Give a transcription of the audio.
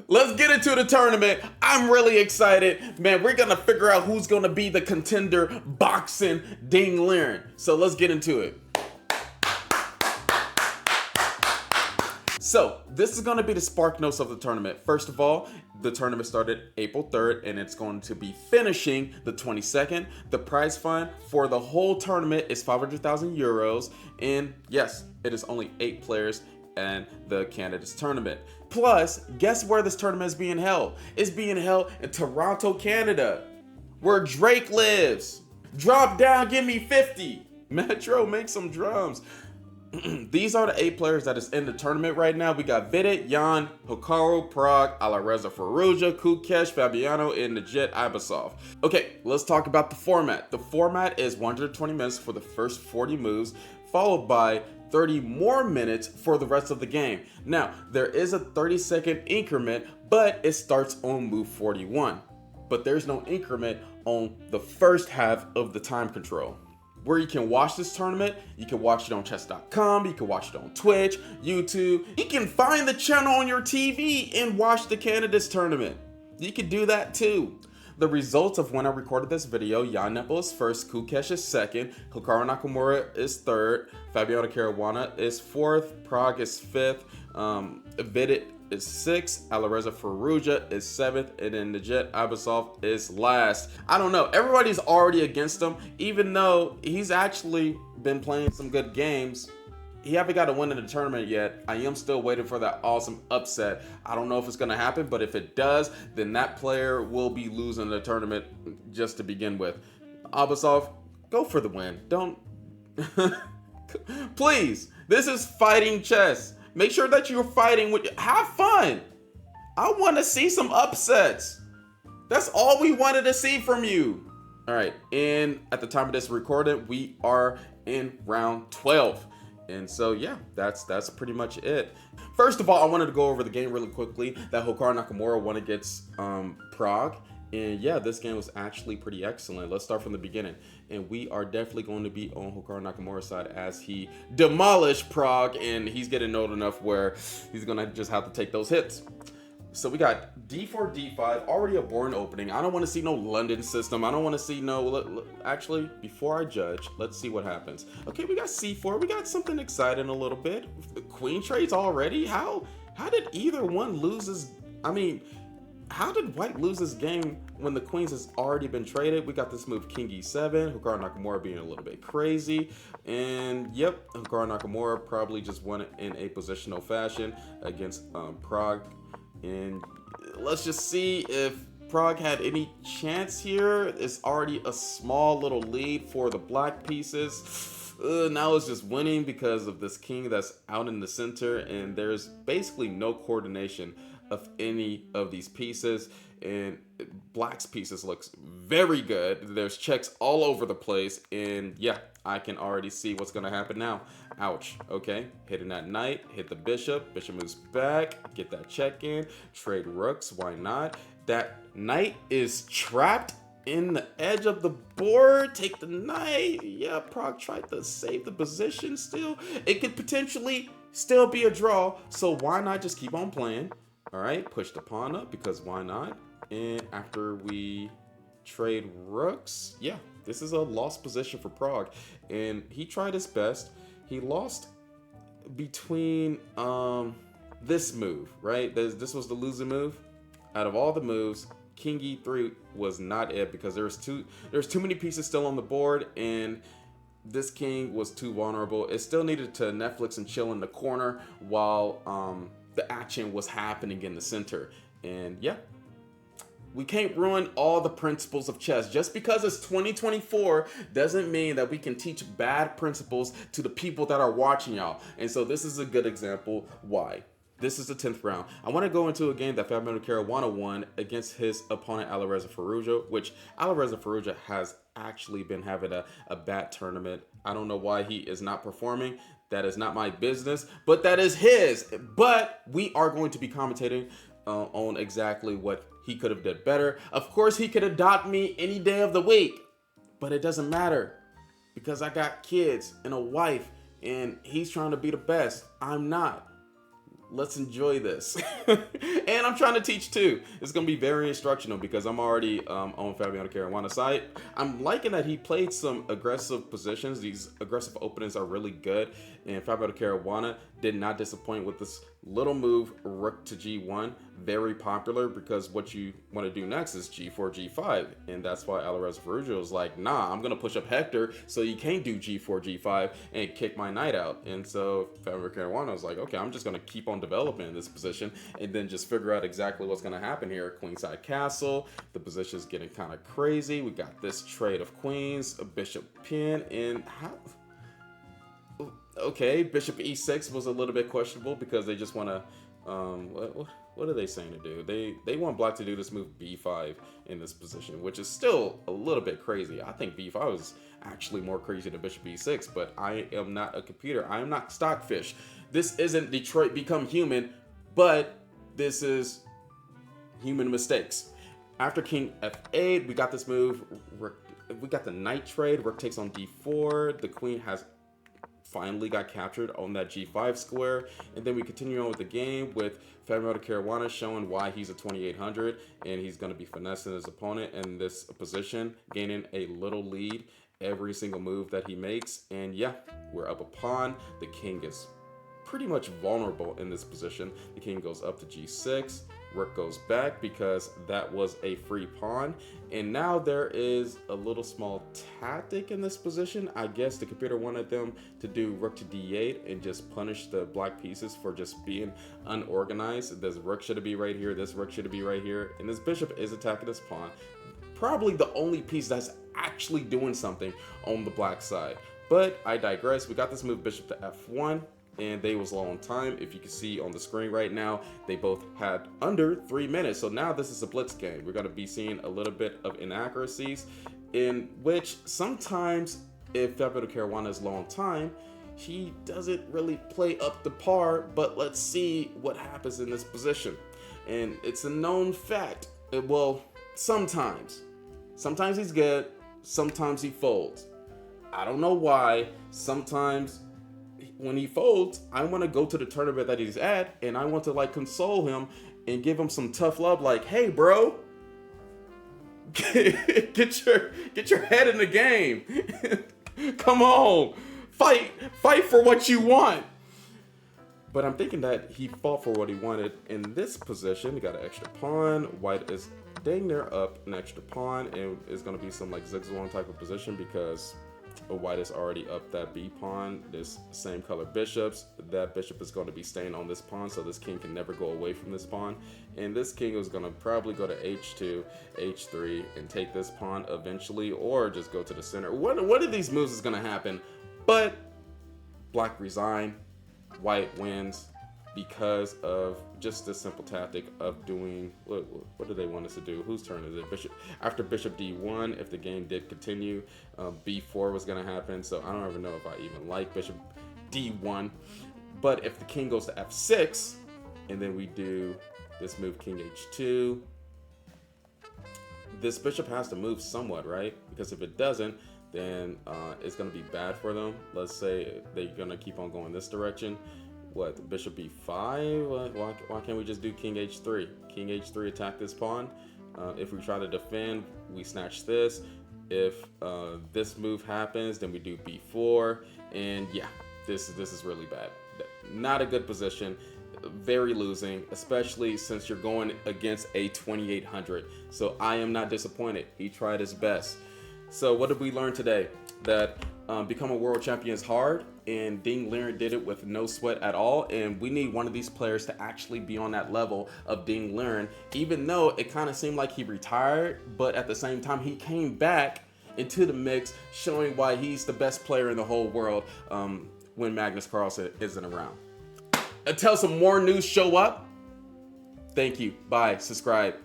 Let's get into the tournament. I'm really excited. Man, we're going to figure out who's going to be the contender boxing Ding Liren. So let's get into it. So this is going to be the spark notes of the tournament. First of all, the tournament started April 3rd and it's going to be finishing the 22nd. The prize fund for the whole tournament is 500,000 euros. And yes, it is only 8 players and the candidates tournament. Plus, guess where this tournament is being held? It's being held in Toronto, Canada, where Drake lives. Drop down, give me 50. Metro, make some drums. These are the 8 players that is in the tournament right now. We got Vidit, Jan, Hikaru, Prague, Alireza Firouzja, Kukesh, Fabiano, and Najit Abbasov. Okay, let's talk about the format. The format is 120 minutes for the first 40 moves, followed by 30 more minutes for the rest of the game. Now, there is a 30-second increment, but it starts on move 41. But there's no increment on the first half of the time control. Where you can watch this tournament, you can watch it on chess.com, you can watch it on Twitch, YouTube. You can find the channel on your TV and watch the candidates tournament. You can do that too. The results of when I recorded this video: Jan Nepal is first, Kukesh is second, Hikaru Nakamura is third, Fabiano Caruana is fourth, Prague is fifth, Vidit is 6th, Alireza Firouzja is 7th, and then Najit Abbasov is last. I don't know, everybody's already against him, even though he's actually been playing some good games. He haven't got a win in the tournament yet. I am still waiting for that awesome upset. I don't know if it's gonna happen, but if it does, then that player will be losing the tournament just to begin with. Abbasov, go for the win. Don't, please, this is fighting chess. Make sure that you're fighting with, have fun. I want to see some upsets. That's all we wanted to see from you. All right, and at the time of this recording, we are in round 12. And so, yeah, that's pretty much it. First of all, I wanted to go over the game really quickly that Hikaru Nakamura won against Prague. And yeah, this game was actually pretty excellent. Let's start from the beginning. And we are definitely going to be on Hikaru Nakamura's side as he demolished Prague. And he's getting old enough where he's going to just have to take those hits. So we got d4, d5, already a boring opening. I don't want to see no London system. I don't want to see no, actually, before I judge, let's see what happens. Okay, we got c4. We got something exciting a little bit. Queen trades already? How did either one lose his, how did white lose this game when the queens has already been traded? We got this move king e7, Hikaru Nakamura being a little bit crazy. And yep, Hikaru Nakamura probably just won it in a positional fashion against Prague. And let's just see if Prague had any chance here. It's already a small little lead for the black pieces. Now it's just winning because of this king that's out in the center, and there's basically no coordination of any of these pieces. And black's pieces looks very good. There's checks all over the place, and yeah, I can already see what's gonna happen now. Ouch. Okay, hitting that knight, hit the bishop, bishop moves back, get that check in, trade rooks, why not? That knight is trapped in the edge of the board, take the knight. Yeah, Prague tried to save the position still. It could potentially still be a draw, so why not just keep on playing? All right, push the pawn up because why not? And after we trade rooks, yeah, this is a lost position for Prague. And he tried his best. He lost between this move, right? This was the losing move. Out of all the moves, king e3 was not it because there's too many pieces still on the board, and this king was too vulnerable. It still needed to Netflix and chill in the corner while the action was happening in the center. And yeah, we can't ruin all the principles of chess. Just because it's 2024 doesn't mean that we can teach bad principles to the people that are watching y'all. And so this is a good example why. This is the 10th round. I want to go into a game that Fabiano Caruana won against his opponent Alireza Firouzja, which Alireza Firouzja has actually been having a bad tournament. I don't know why he is not performing. That is not my business, but that is his. But we are going to be commentating on exactly what he could have did better. Of course, he could adopt me any day of the week, but it doesn't matter because I got kids and a wife, and he's trying to be the best. I'm not. let's enjoy this. And I'm trying to teach too. It's going to be very instructional because I'm already on Fabiano Caruana's side. I'm liking that he played some aggressive positions. These aggressive openings are really good. And Fabiano Caruana did not disappoint with this little move, rook to g1. Very popular because what you want to do next is g4, g5. And that's why Alvarez Ferruggio is like, nah, I'm going to push up Hector so you can't do g4, g5 and kick my knight out. And so Fabiano Caruana was like, okay, I'm just going to keep on developing in this position and then just figure out exactly what's going to happen here. Queenside castle. The position is getting kind of crazy. We got this trade of queens, a bishop pin, and how... Okay, bishop e6 was a little bit questionable because they just want to, what are they saying to do? They want black to do this move b5 in this position, which is still a little bit crazy. I think b5 is actually more crazy than bishop e6, but I am not a computer. I am not Stockfish. This isn't Detroit Become Human, but this is human mistakes. After king f8, we got this move. We got the knight trade. Rook takes on d4. The queen has finally got captured on that g5 square, and then we continue on with the game with Fabiano Caruana showing why he's a 2800 and he's going to be finessing his opponent in this position, gaining a little lead every single move that he makes. And yeah, we're up a pawn. The king is pretty much vulnerable in this position. The king goes up to g6. Rook goes back because that was a free pawn. And now there is a little small tactic in this position. I guess the computer wanted them to do rook to d8 and just punish the black pieces for just being unorganized. This rook should be right here. This rook should be right here. And this bishop is attacking this pawn. Probably the only piece that's actually doing something on the black side. But I digress. We got this move bishop to f1. And they was low on time. If you can see on the screen right now, they both had under 3 minutes. So now this is a blitz game. We're going to be seeing a little bit of inaccuracies in which sometimes if Fabiano Caruana is low on time, he doesn't really play up to par. But let's see what happens in this position. And it's a known fact. Well, sometimes he's good. Sometimes he folds. I don't know why. Sometimes when he folds, I want to go to the tournament that he's at and I want to like console him and give him some tough love, like, hey bro, get your head in the game. Come on, fight for what you want. But I'm thinking that he fought for what he wanted in this position. He got an extra pawn. White is dang near up an extra pawn, and it's going to be some like zigzag type of position because white is already up that b pawn. This same color bishops. That bishop is going to be staying on this pawn, so this king can never go away from this pawn. And this king is going to probably go to h2, h3, and take this pawn eventually, or just go to the center. One of these moves is going to happen, but black resign, white wins because of just this simple tactic of doing, what do they want us to do? Whose turn is it? Bishop. After bishop d1, if the game did continue, b4 was going to happen. So I don't even know if I even like bishop d1. But if the king goes to f6, and then we do this move king h2, this bishop has to move somewhat, right? Because if it doesn't, then it's going to be bad for them. Let's say they're going to keep on going this direction. What, bishop b5? Why can't we just do king h3? King h3, attack this pawn. If we try to defend, we snatch this. If this move happens, then we do b4. And yeah, this is really bad. Not a good position. Very losing, especially since you're going against a 2800. So I am not disappointed. He tried his best. So what did we learn today? That become a world champion is hard, and Ding Liren did it with no sweat at all. And we need one of these players to actually be on that level of Ding Liren, even though it kind of seemed like he retired, but at the same time he came back into the mix, showing why he's the best player in the whole world when Magnus Carlsen isn't around. Until some more news show up, thank you, bye, subscribe.